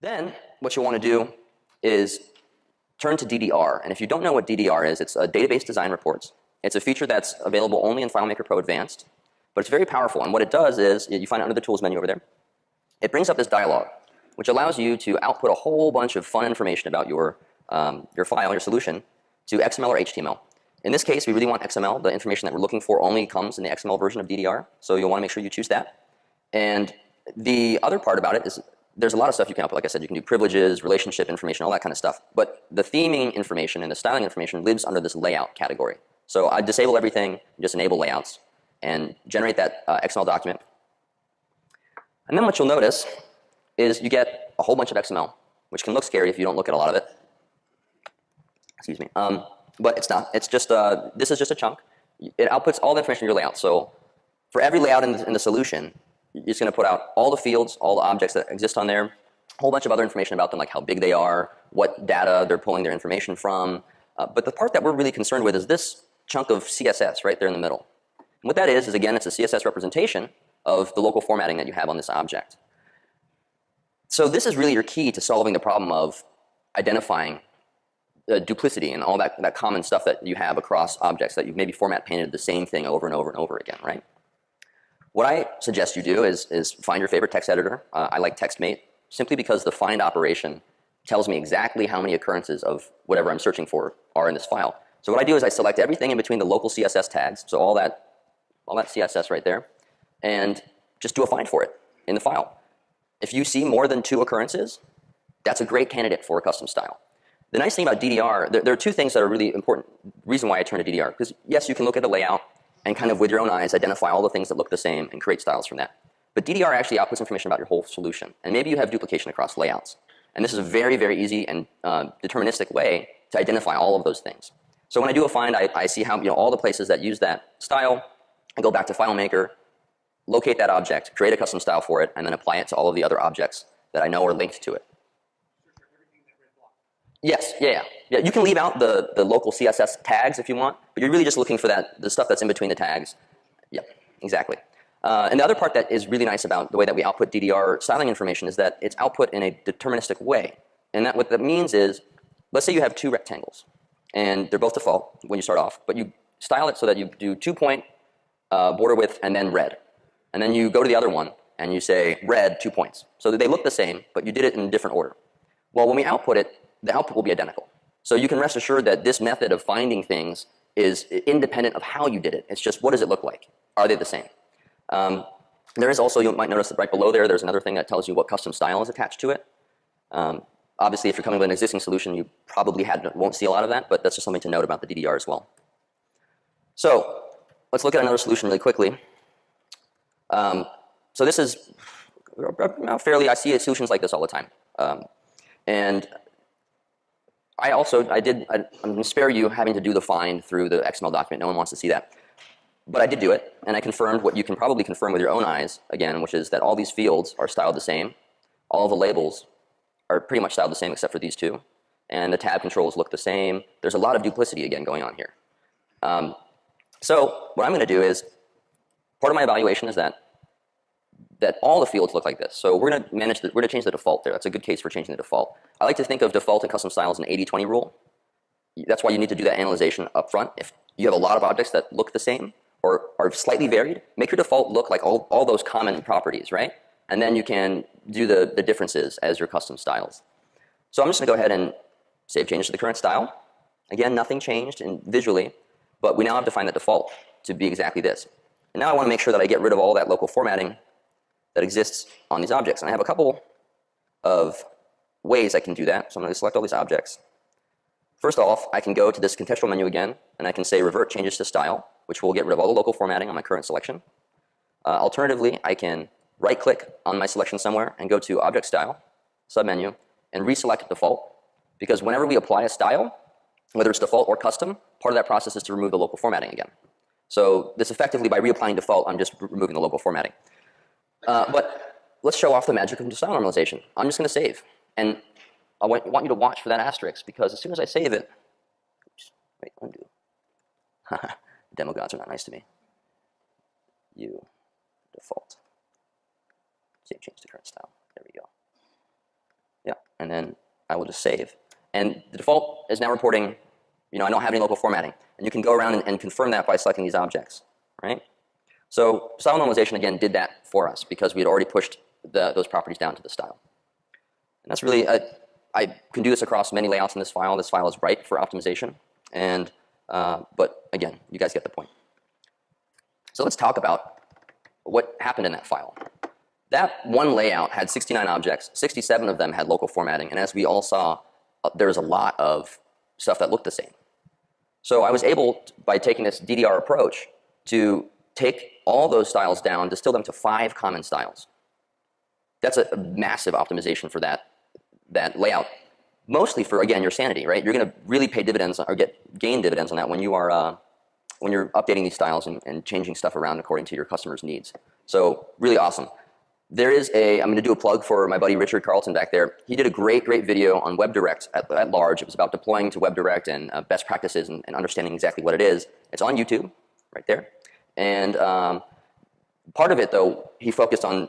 Then what you want to do is turn to DDR. And if you don't know what DDR is, it's a database design reports. It's a feature that's available only in FileMaker Pro Advanced, but it's very powerful. And what it does is, you find it under the Tools menu over there. It brings up this dialog, which allows you to output a whole bunch of fun information about your file, your solution, to XML or HTML. In this case, we really want XML. The information that we're looking for only comes in the XML version of DDR, so you'll want to make sure you choose that. And the other part about it is there's a lot of stuff you can output. Like I said, you can do privileges, relationship information, all that kind of stuff. But the theming information and the styling information lives under this layout category. So I disable everything, just enable layouts, and generate that XML document. And then what you'll notice is you get a whole bunch of XML, which can look scary if you don't look at a lot of it. Excuse me. But it's not. It's just, this is just a chunk. It outputs all the information in your layout. So for every layout in the solution, it's going to put out all the fields, all the objects that exist on there, a whole bunch of other information about them, like how big they are, what data they're pulling their information from. But the part that we're really concerned with is this chunk of CSS right there in the middle. And what that is again, it's a CSS representation of the local formatting that you have on this object. So this is really your key to solving the problem of identifying duplicity and all that common stuff that you have across objects that you've maybe format painted the same thing over and over and over again, right? What I suggest you do is find your favorite text editor. I like TextMate simply because the find operation tells me exactly how many occurrences of whatever I'm searching for are in this file. So what I do is I select everything in between the local CSS tags, so all that CSS right there, and just do a find for it in the file. If you see more than 2 occurrences, that's a great candidate for a custom style. The nice thing about DDR, there are 2 things that are really important, reason why I turn to DDR, because yes, you can look at the layout and kind of with your own eyes identify all the things that look the same and create styles from that. But DDR actually outputs information about your whole solution. And maybe you have duplication across layouts. And this is a very, very easy and deterministic way to identify all of those things. So when I do a find, I see how, all the places that use that style. I go back to FileMaker, locate that object, create a custom style for it, and then apply it to all of the other objects that I know are linked to it. Yes, yeah. You can leave out the local CSS tags if you want, but you're really just looking for the stuff that's in between the tags. Yep, exactly. And the other part that is really nice about the way that we output DDR styling information is that it's output in a deterministic way. And what that means is, let's say you have 2 rectangles, and they're both default when you start off, but you style it so that you do 2-point border width and then red. And then you go to the other one, and you say red 2 points. So that they look the same, but you did it in a different order. Well, when we output it, the output will be identical. So you can rest assured that this method of finding things is independent of how you did it. It's just, what does it look like? Are they the same? There is also, you might notice that right below there's another thing that tells you what custom style is attached to it. Obviously, if you're coming with an existing solution, you probably won't see a lot of that, but that's just something to note about the DDR as well. So let's look at another solution really quickly. So this is fairly, I see solutions like this all the time. And I'm going to spare you having to do the find through the XML document. No one wants to see that. But I did do it, and I confirmed what you can probably confirm with your own eyes, again, which is that all these fields are styled the same. All the labels are pretty much styled the same except for these 2. And the tab controls look the same. There's a lot of duplicity, again, going on here. So what I'm going to do is, part of my evaluation is that all the fields look like this. So we're going to change the default there. That's a good case for changing the default. I like to think of default and custom style as an 80-20 rule. That's why you need to do that analyzation up front. If you have a lot of objects that look the same or are slightly varied, make your default look like all those common properties, right? And then you can do the differences as your custom styles. So I'm just going to go ahead and save changes to the current style. Again, nothing changed visually, but we now have defined the default to be exactly this. And now I want to make sure that I get rid of all that local formatting that exists on these objects. And I have a couple of ways I can do that. So I'm going to select all these objects. First off, I can go to this contextual menu again, and I can say revert changes to style, which will get rid of all the local formatting on my current selection. Alternatively, I can right-click on my selection somewhere and go to Object Style, submenu, and reselect default. Because whenever we apply a style, whether it's default or custom, part of that process is to remove the local formatting again. So this effectively, by reapplying default, I'm just removing the local formatting. But let's show off the magic of style normalization. I'm just going to save. And I want you to watch for that asterisk, because as soon as I save it, oops, wait, undo. Demo gods are not nice to me. Default. Save change to current style. There we go. Yeah. and then I will just save. And the default is now reporting, I don't have any local formatting. And you can go around and confirm that by selecting these objects, right? So style normalization, again, did that for us because we had already pushed those properties down to the style. And that's really, I can do this across many layouts in this file. This file is ripe for optimization. And, but again, you guys get the point. So let's talk about what happened in that file. That one layout had 69 objects. 67 of them had local formatting. And as we all saw, there was a lot of stuff that looked the same. So I was able, by taking this DDR approach, to take all those styles down, distill them to 5 common styles. That's a massive optimization for that layout, mostly for, again, your sanity, right? You're going to really pay dividends or gain dividends on that when you are when you're updating these styles and changing stuff around according to your customers' needs. So really awesome. There is I'm going to do a plug for my buddy Richard Carlton back there. He did a great video on WebDirect at large. It was about deploying to WebDirect and best practices and understanding exactly what it is. It's on YouTube, right there. And part of it, though, he focused on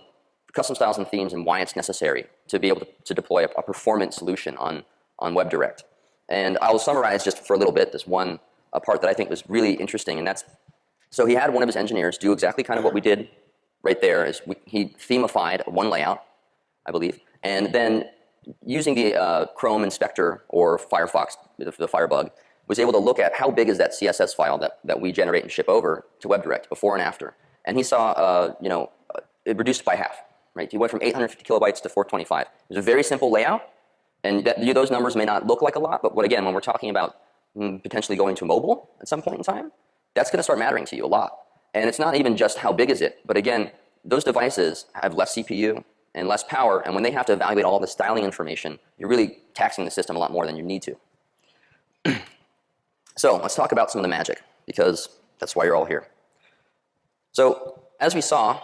custom styles and themes and why it's necessary to be able to deploy a performance solution on WebDirect. And I will summarize just for a little bit this one part that I think was really interesting, and that's, so he had one of his engineers do exactly kind of what we did right there. He themeified one layout, I believe, and then using the Chrome inspector or Firefox, the Firebug, was able to look at how big is that CSS file that we generate and ship over to WebDirect before and after. And he saw, it reduced by half, right? He went from 850 kilobytes to 425. It was a very simple layout, and those numbers may not look like a lot, but again, when we're talking about potentially going to mobile at some point in time, that's going to start mattering to you a lot. And it's not even just how big is it, but again, those devices have less CPU and less power, and when they have to evaluate all the styling information, you're really taxing the system a lot more than you need to. So let's talk about some of the magic, because that's why you're all here. So as we saw,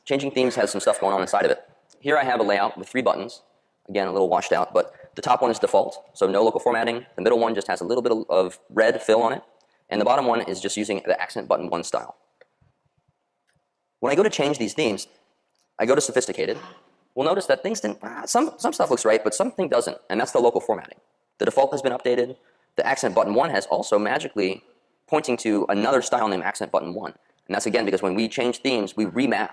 changing themes has some stuff going on inside of it. Here I have a layout with 3 buttons. Again, a little washed out, but the top one is default, so no local formatting. The middle one just has a little bit of red fill on it, and the bottom one is just using the accent button 1 style. When I go to change these themes, I go to sophisticated. We'll notice that things didn't, some stuff looks right, but something doesn't, and that's the local formatting. The default has been updated. The accent button 1 has also magically pointing to another style named accent button 1. And that's again because when we change themes, we remap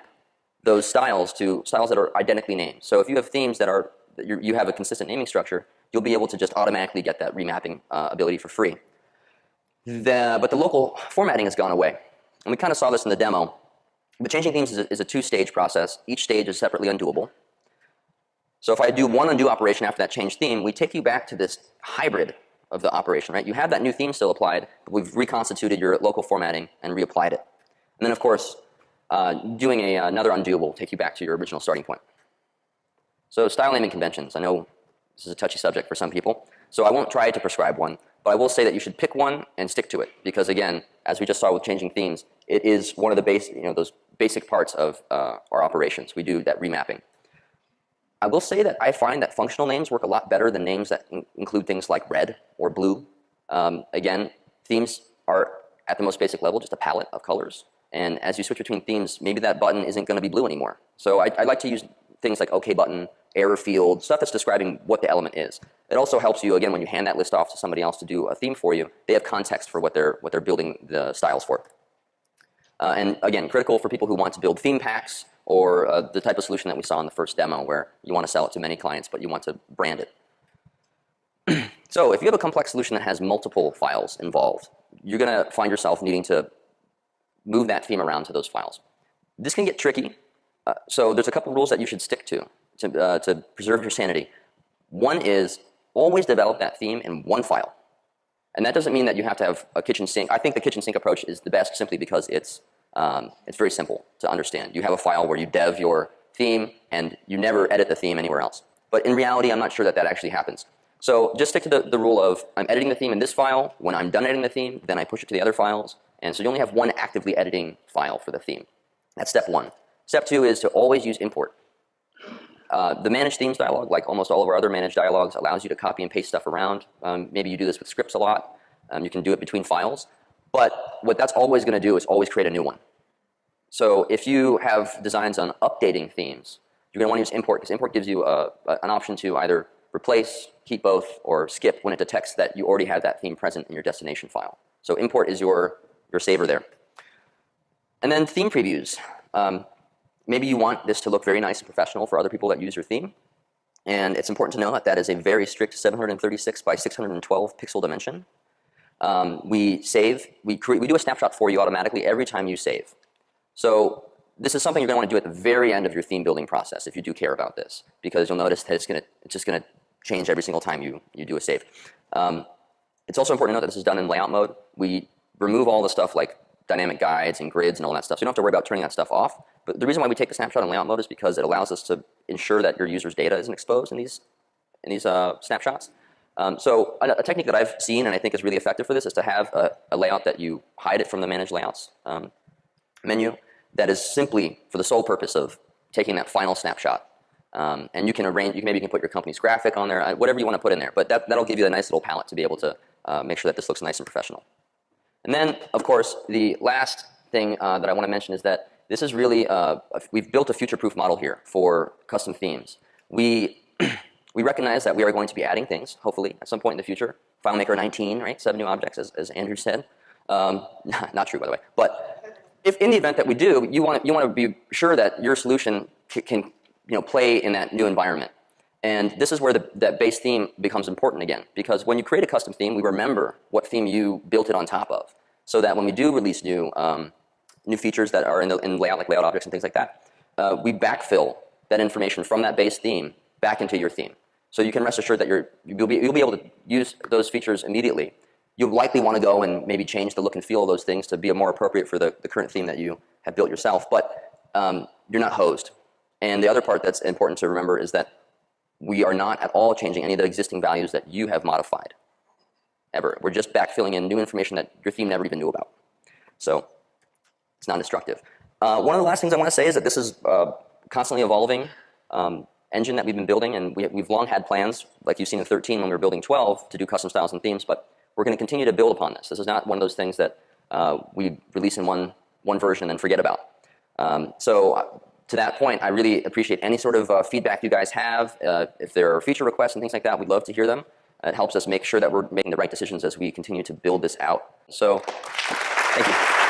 those styles to styles that are identically named. So if you have themes that you have a consistent naming structure, you'll be able to just automatically get that remapping ability for free. But the local formatting has gone away. And we kind of saw this in the demo. But changing themes is a 2-stage process. Each stage is separately undoable. So if I do one undo operation after that change theme, we take you back to this hybrid of the operation, right? You have that new theme still applied, but we've reconstituted your local formatting and reapplied it. And then, of course, doing another undo will take you back to your original starting point. So style naming conventions. I know this is a touchy subject for some people, so I won't try to prescribe one, but I will say that you should pick one and stick to it, because again, as we just saw with changing themes, it is one of the those basic parts of our operations. We do that remapping. I will say that I find that functional names work a lot better than names that include things like red or blue. Again, themes are at the most basic level just a palette of colors, and as you switch between themes, maybe that button isn't going to be blue anymore. So I like to use things like OK button, error field, stuff that's describing what the element is. It also helps you, again, when you hand that list off to somebody else to do a theme for you, they have context for what they're building the styles for. And again, critical for people who want to build theme packs or the type of solution that we saw in the first demo where you want to sell it to many clients, but you want to brand it. So if you have a complex solution that has multiple files involved, you're going to find yourself needing to move that theme around to those files. This can get tricky. So there's a couple rules that you should stick to preserve your sanity. One is always develop that theme in one file. And that doesn't mean that you have to have a kitchen sink. I think the kitchen sink approach is the best simply because it's very simple to understand. You have a file where you dev your theme and you never edit the theme anywhere else. But in reality, I'm not sure that actually happens. So just stick to the rule of I'm editing the theme in this file. When I'm done editing the theme, then I push it to the other files. And so you only have one actively editing file for the theme. That's step 1. Step 2 is to always use import. The manage themes dialog, like almost all of our other managed dialogs, allows you to copy and paste stuff around. Maybe you do this with scripts a lot. You can do it between files. But what that's always going to do is always create a new one. So if you have designs on updating themes, you're going to want to use import, because import gives you an option to either replace, keep both, or skip when it detects that you already have that theme present in your destination file. So import is your saver there. And then theme previews. Maybe you want this to look very nice and professional for other people that use your theme. And it's important to know that that is a very strict 736 by 612 pixel dimension. We do a snapshot for you automatically every time you save. So this is something you're going to want to do at the very end of your theme building process if you do care about this, because you'll notice that it's just going to change every single time you do a save. It's also important to note that this is done in layout mode. We remove all the stuff like dynamic guides and grids and all that stuff, so you don't have to worry about turning that stuff off. But the reason why we take the snapshot in layout mode is because it allows us to ensure that your user's data isn't exposed in these snapshots. So a technique that I've seen and I think is really effective for this is to have a layout that you hide it from the Manage Layouts menu that is simply for the sole purpose of taking that final snapshot. And you can arrange, maybe you can put your company's graphic on there, whatever you want to put in there. But that'll give you a nice little palette to be able to make sure that this looks nice and professional. And then, of course, the last thing that I want to mention is that this is really, we've built a future-proof model here for custom themes. We recognize that we are going to be adding things, hopefully, at some point in the future. FileMaker 19, right? 7 new objects, as Andrew said. Not true, by the way. But if in the event that we do, you want to be sure that your solution can play in that new environment. And this is where that base theme becomes important again, because when you create a custom theme, we remember what theme you built it on top of, so that when we do release new features that are in layout, like layout objects and things like that, we backfill that information from that base theme back into your theme. So you can rest assured that you'll be able to use those features immediately. You'll likely want to go and maybe change the look and feel of those things to be more appropriate for the current theme that you have built yourself, but you're not hosed. And the other part that's important to remember is that we are not at all changing any of the existing values that you have modified, ever. We're just backfilling in new information that your theme never even knew about. So it's non-destructive. One of the last things I want to say is that this is constantly evolving engine that we've been building, and we've long had plans, like you've seen in 13 when we were building 12, to do custom styles and themes, but we're going to continue to build upon this. This is not one of those things that we release in one version and forget about. To that point, I really appreciate any sort of feedback you guys have. If there are feature requests and things like that, we'd love to hear them. It helps us make sure that we're making the right decisions as we continue to build this out. So, thank you.